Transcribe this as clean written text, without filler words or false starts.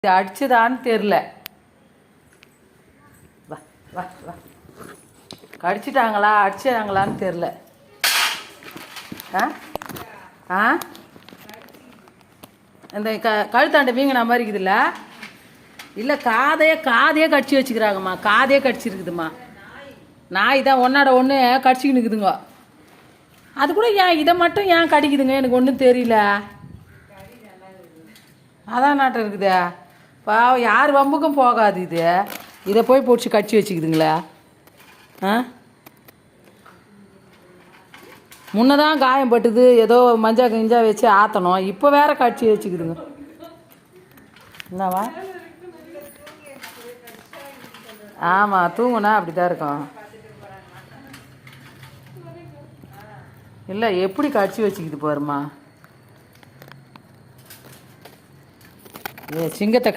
இது அடிச்சுதான்னு தெரில. வா வா வா கடிச்சிட்டாங்களா அடிச்சாங்களான்னு தெரில. ஆ ஆ இந்த கழுத்தாண்ட வீங்கின மாதிரி இருக்குதுல்ல. இல்லை காதையே கடிச்சு வச்சுக்கிறாங்கம்மா. காதையே கடிச்சிருக்குதும்மா. நாய் தான் ஒன்னாட ஒன்று கடிச்சிக்கின்னு இருக்குதுங்க. அது கூட இதை மட்டும் ஏன் கடிக்குதுங்க எனக்கு ஒன்றும் தெரியல. அதான் நாட்டம் இருக்குதே. பாவம் யார் வம்புக்கும் போகாது இது. இதை போய் பிடிச்சி கடிச்சு வச்சுக்குதுங்களே. ஆ முன்னதான் காயம் பட்டுது, ஏதோ மஞ்சா கிஞ்சா வச்சு ஆற்றணும். இப்போ வேற கடிச்சு வச்சுக்குதுங்க. என்னவா? ஆமாம், தூங்குனா அப்படி தான் இருக்கும். இல்லை எப்படி கடிச்சு வச்சுக்குது பாருமா. சிங்கத்தை